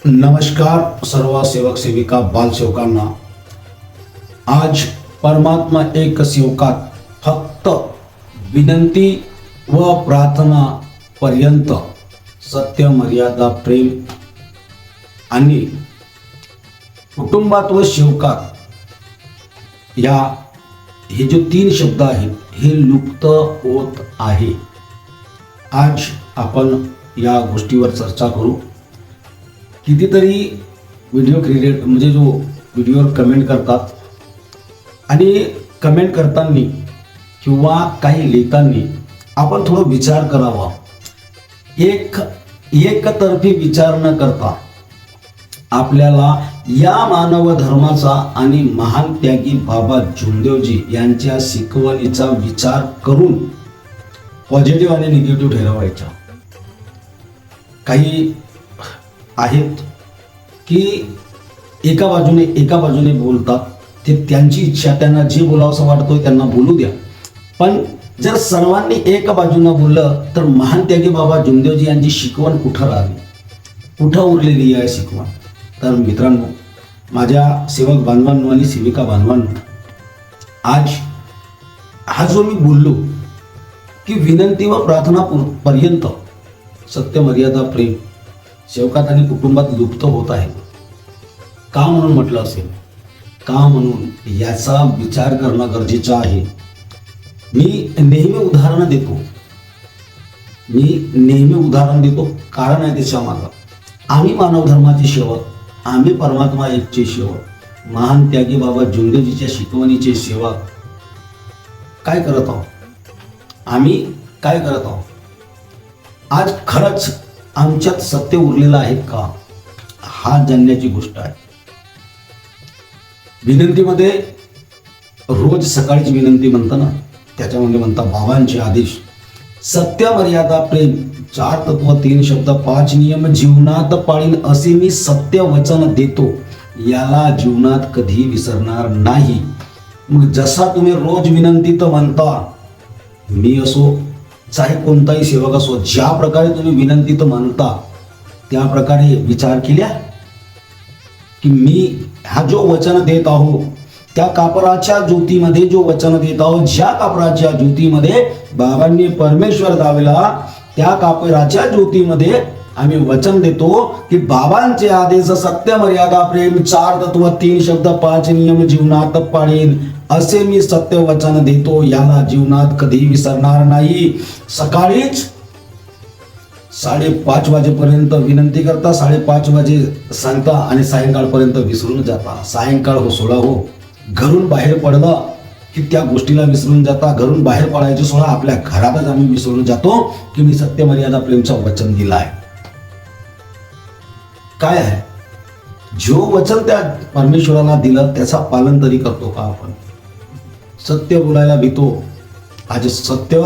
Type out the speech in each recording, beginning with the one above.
नमस्कार सर्व सेवक सेविका बालसेवकांना। आज परमात्मा एक सेवकात फक्त विनंती व प्रार्थना पर्यंत सत्य, मर्यादा, प्रेम आणि कुटुंबात व सेवकात या हे जे 3 शब्द आहेत हे लुप्त होत आहे। आज आपण या गोष्टीवर चर्चा करू। कितीतरी व्हिडिओ क्रिएट म्हणजे जो व्हिडिओवर कमेंट करतात आणि कमेंट करताना किंवा काही लिहिताना आपण थोडं विचार करावा। एकतर्फी विचार न करता आपल्याला या मानव धर्माचा आणि महान त्यागी बाबा जुमदेवजी यांच्या शिकवणीचा विचार करून पॉझिटिव्ह आणि निगेटिव्ह ठरवायचा। काही आहेत की एका बाजूने बोलतात, ते त्यांची इच्छा, त्यांना जे बोलावंसं वाटतंय त्यांना बोलू द्या। पण जर सर्वांनी एक बाजूने बोललं तर महान त्यागी बाबा जुमदेवजी यांची शिकवण कुठं राहिली, कुठं उरलेली आहे शिकवण। तर मित्रांनो, माझ्या सेवक बांधवांनो आणि सेविका बांधवांनो, आज हा जो मी बोललो की विनंती व प्रार्थना पर्यंत सत्य, मर्यादा, प्रेम सेवकात आणि कुटुंबात लुप्त होत आहे, का म्हणून म्हटलं असेल, का म्हणून याचा विचार करणं गरजेचं आहे। मी नेहमी उदाहरण देतो, कारण आहे त्याच्या मागं। आम्ही मानव धर्माचे सेवक, आम्ही परमात्मा एकचे सेवक, महान त्यागी बाबा जुमदेवजीच्या शिकवणीचे सेवक काय करत आहोत, आम्ही काय करत आहोत। आज खरंच आमच्यात सत्य उरलेलं आहे का, हा जाणण्याची गोष्ट आहे। विनंतीमध्ये रोज सकाळची विनंती म्हणता ना, त्याच्यामध्ये म्हणता बाबांचे आदेश, सत्य, मर्यादा, प्रेम, 4 तत्व, 3 शब्द, 5 नियम जीवनात पाळीन असे मी सत्य वचन देतो, याला जीवनात कधी विसरणार नाही। मग जसा तुम्ही रोज विनंती तर म्हणता, मी असो चाहे कोणताही सेवक असो, ज्या प्रकारे तुम्ही विनंती तर म्हणता त्या प्रकारे विचार केल्या की मी हा जो वचन देत आहो त्या कापराच्या ज्योतीमध्ये जो वचन देत आहो, ज्या कापराच्या ज्योतीमध्ये बाबांनी परमेश्वर दावला, त्या कापराच्या ज्योतीमध्ये आम्ही वचन देतो की बाबांचे आदेश सत्य, मर्यादा, प्रेम, 4 तत्व, 3 शब्द, 5 नियम जीवनात पाळीन असे मी सत्य वचन देतो, याला जीवनात कधी विसरणार नाही। सकाळीच 5:30 वाजेपर्यंत विनंती करता, 5:30 वाजे सांगता आणि सायंकाळपर्यंत विसरून जाता। सायंकाळ हो सोडा हो, घरून बाहेर पडलं की त्या गोष्टीला विसरून जाता। घरून बाहेर पडायचं सोडा, आपल्या घरातच आम्ही विसरून जातो की मी सत्य, मर्यादा, प्रेमचं वचन दिलं आहे। काय आहे, जो वचन त्या परमेश्वराला दिलं त्याचा पालन तरी करतो का आपण? सत्य बोलायला भीतो। आज सत्य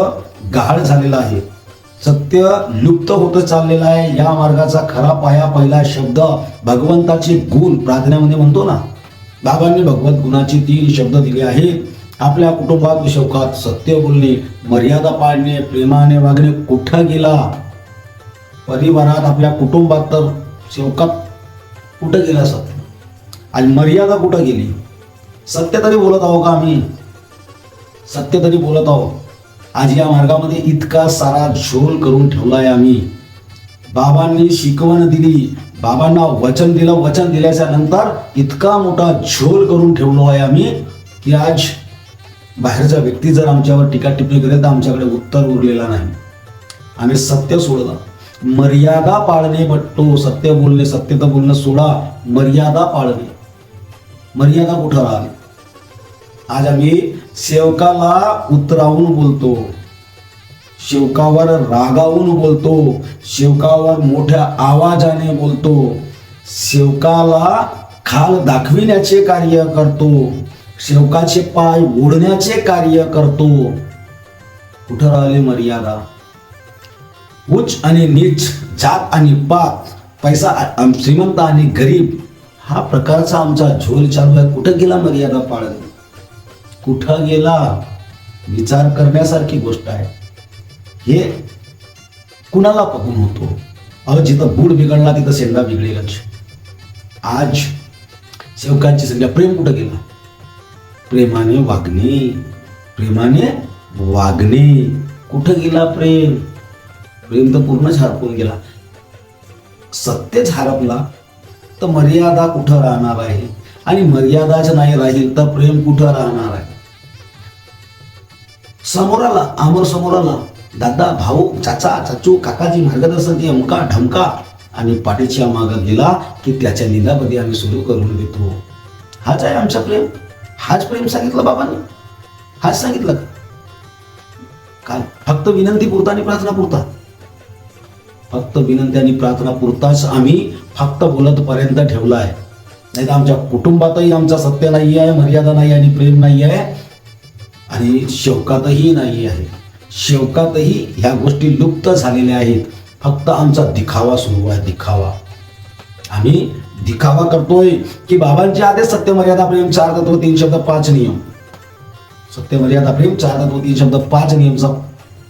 गहाळ झालेला आहे, सत्य लुप्त होत चाललेला आहे। या मार्गाचा खरा पाया, पहिला शब्द भगवंताचे गुण, प्रार्थनेमध्ये म्हणतो ना, बाबांनी भगवत गुणाचे 3 शब्द दिले आहेत। आपल्या कुटुंबात सेवकात सत्य बोलणे, मर्यादा पाळणे, प्रेमाने वागणे कुठं गेला? परिवारात, आपल्या कुटुंबात तर सेवकात कुठं गेला सत्य? आणि मर्यादा कुठं गेली? सत्य तरी बोलत आहो का आम्ही? सत्य तरी बोलत आहो? आज या मार्गामध्ये इतका सारा झोल करून ठेवलाय आम्ही। बाबांनी शिकवण दिली, बाबांना वचन दिलं, वचन दिल्याच्या नंतर इतका मोठा झोल करून ठेवलो आहे आम्ही की आज बाहेरचा व्यक्ती जर आमच्यावर टीका टिप्पणी करेल तर आमच्याकडे उत्तर उरलेला नाही। आम्ही सत्य सोडलं, मर्यादा पाळणे बट्टो, सत्य बोलणे, सत्य तर बोलणं सोडा, मर्यादा पाळणे, मर्यादा कुठं राहिली? आज आम्ही सेवकाला उतरावून बोलतो, सेवकावर रागावून बोलतो, सेवकावर मोठ्या आवाजाने बोलतो, सेवकाला खाल दाखविण्याचे कार्य करतो, सेवकाचे पाय ओढण्याचे कार्य करतो। कुठं राहिली मर्यादा? उच्च आणि नीच, जात आणि पात, पैसा, श्रीमंत आणि गरीब, हा प्रकारचा आमचा झोल चालू आहे। कुठं गेला मर्यादा पाळणे? कुठं गेला? विचार करण्यासारखी गोष्ट आहे। हे कुणाला बघून होतो? अहो, जिथं बूड बिघडला तिथं शेंडा बिघडेलच। आज सेवकांची संख्या. प्रेम कुठं गेला? प्रेमाने वागणे, प्रेमाने वागणे. कुठं गेला प्रेम? प्रेम तर पूर्णच हरपून गेला. सत्यच हरपला तर मर्यादा कुठं राहणार आहे? आणि मर्यादाच नाही राहील तर प्रेम कुठं राहणार आहे? समोराला, आमर समोराला दादा, भाऊ, चाचा, चाचू, काकाजी मार्गदर्शक अमका ढमका आणि पाठीच्या मागं गेला की त्याच्या लीलाबद्दल आम्ही सुरू करून देतो. हाच आहे आमचा प्रेम. हाच प्रेम सांगितलं बाबांनी. हाच सांगितलं का? फक्त विनंती पुरता आणि प्रार्थना पुरता. फक्त विनंती आणि प्रार्थना पुरताच आम्ही फक्त बोलत पर्यंत ठेवला आहे. नाही तर आमच्या कुटुंबातही आमचा सत्य नाही आहे, मर्यादा नाही आणि प्रेम नाही आहे आणि शौकातही नाही आहे. शौकातही ह्या गोष्टी लुप्त झालेल्या आहेत. फक्त आमचा दिखावा सुरू आहे, दिखावा. आम्ही दिखावा करतोय की बाबांचे आदेश सत्य मर्यादा प्रेम 4 तत्व 3 शब्द 5 नियम. सत्य मर्यादा प्रेम 4 तत्व 3 शब्द 5 नियमचं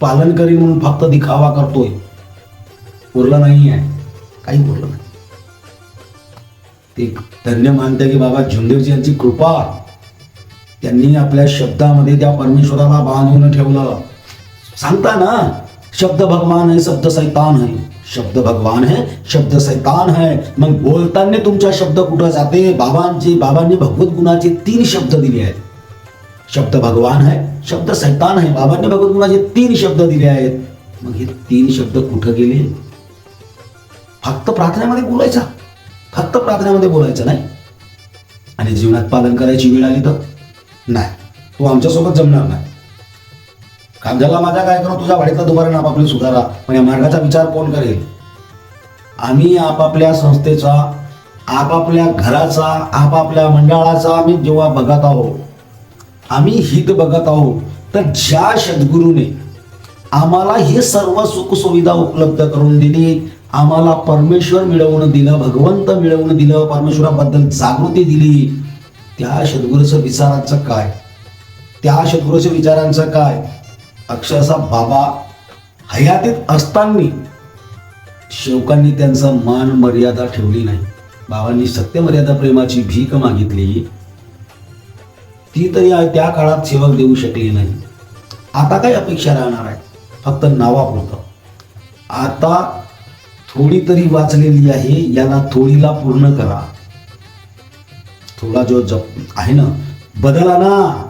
पालन करीन म्हणून फक्त दिखावा करतोय. उरलं नाही आहे, काही उरलं नाही. ते धन्य मानते की बाबा झुंदेवजी यांची कृपा. त्यांनी आपल्या शब्दामध्ये त्या परमेश्वराला बांधून ठेवलं. सांगता ना, शब्द भगवान है, शब्द शैतान है. शब्द भगवान है, शब्द शैतान है. मग बोलताना तुमचा शब्द कुठं जाते? बाबांनी भगवत गुणाचे 3 शब्द दिले आहेत. शब्द भगवान है, शब्द शैतान है. बाबांनी भगवत गुणाचे 3 शब्द दिले आहेत. मग हे 3 शब्द कुठं गेले? फक्त प्रार्थनेमध्ये बोलायचा, फक्त प्रार्थनेमध्ये बोलायचं नाही आणि जीवनात पालन करायची वेळ आली तर नाही. तो आमच्यासोबत जमणार नाही. काम झाला माझा, काय करू? तुझ्या वाडीतला दुबारा आपापली सुधारा. पण या मार्गाचा विचार कोण करेल? आम्ही आपापल्या संस्थेचा, आपापल्या घराचा, आपापल्या मंडळाचा आम्ही जेव्हा बघत आहोत, आम्ही हित बघत आहोत, तर ज्या सद्गुरूने आम्हाला हे सर्व सुखसुविधा उपलब्ध करून दिली, आम्हाला परमेश्वर मिळवून दिलं, भगवंत मिळवून दिलं, परमेश्वराबद्दल जागृती दिली, त्या सद्गुरूचं विचारांचं काय? त्या सद्गुरूच्या विचारांचं काय? अक्षरशः बाबा हयातीत असताना शौकांनी त्यांचा मान मर्यादा ठेवली नाही. बाबांनी सत्य मर्यादा प्रेमाची भीक मागितली, ती तरी त्या काळात सेवक देऊ शकली नाही. आता काय अपेक्षा राहणार आहे? फक्त नावापुरतं. आता थोडी तरी वाचलेली आहे, याला थोडीला पूर्ण करा. थोडा जो जप आहे ना, बदल आणा.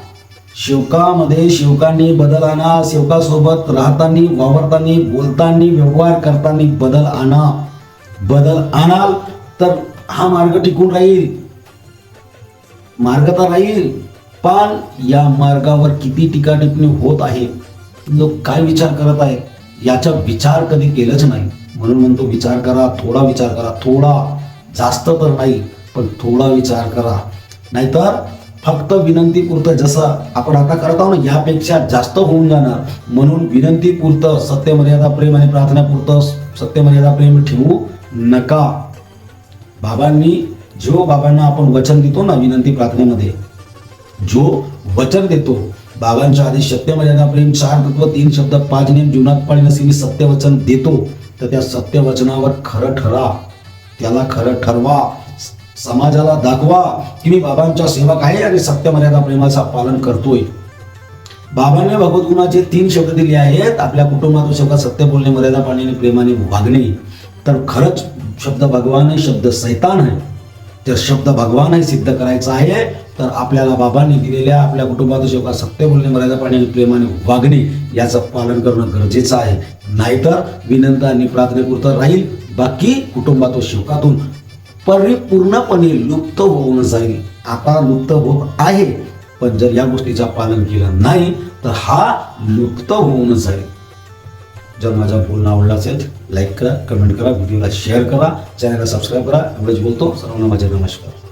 शौकामध्ये शौकांनी बदल आणा. शौकासोबत राहताना, वावरताना, बोलताना, व्यवहार करताना बदल आणा. बदल आणाल तर हा मार्ग टिकून राहील. मार्ग तर राहील, पण या मार्गावर किती टीका टिप्पणी होत आहे, लोक काय विचार करत आहेत, याचा विचार कधी केलंच नाही. म्हणून म्हणतो विचार करा, थोडा विचार करा. थोडा, जास्त तर नाही, पण थोडा विचार करा. नाहीतर फक्त विनंतीपुरतं जसं आपण आता करत आहोत ना, यापेक्षा जास्त होऊन जाणार. म्हणून विनंतीपुरतं सत्य मर्यादा प्रेम आणि प्रार्थनापुरतं सत्य मर्यादा प्रेम ठेवू नका. बाबांना आपण वचन देतो ना, विनंती प्रार्थनेमध्ये जो वचन देतो, बाबांच्या आधी सत्य मर्यादा प्रेम 4 तत्व 3 शब्द 5 नियम जीवनात पाळीन असे मी सत्य वचन देतो, तर त्या सत्य वचनावर खरं ठरा. त्याला खरं ठरवा. समाजाला दाखवा की मी बाबांचा सेवक आहे आणि सत्य मर्यादा प्रेमाचा पालन करतोय. बाबांनी भगवत गुणाचे 3 शब्द दिले आहेत. आपल्या कुटुंबात सेवका सत्य बोलणे, मर्यादा पाळणे, प्रेमाने वागणे. तर खरंच शब्द भगवान आहे, शब्द शैतान आहे. तर शब्द भगवान आहे सिद्ध करायचा आहे, तर आपल्याला बाबांनी दिलेल्या आपल्या कुटुंबात सेवका सत्य बोलणे, मर्यादा पाळणे आणि प्रेमाने वागणे याचं पालन करणं गरजेचं आहे. नाहीतर विनंती आणि प्रार्थनेपुरतं राहील, बाकी कुटुंबात सेवकातून परिपूर्णपणे लुप्त होऊन जाईल. आता लुप्त होत आहे, पण जर या गोष्टीचं पालन केलं नाही तर हा लुप्त होऊन जाईल. जर माझा बोलणं आवडला असेल लाईक करा, कमेंट करा, व्हिडिओला शेअर करा, चॅनलला सबस्क्राईब करा. एवढंच बोलतो. सर्वांना माझे नमस्कार.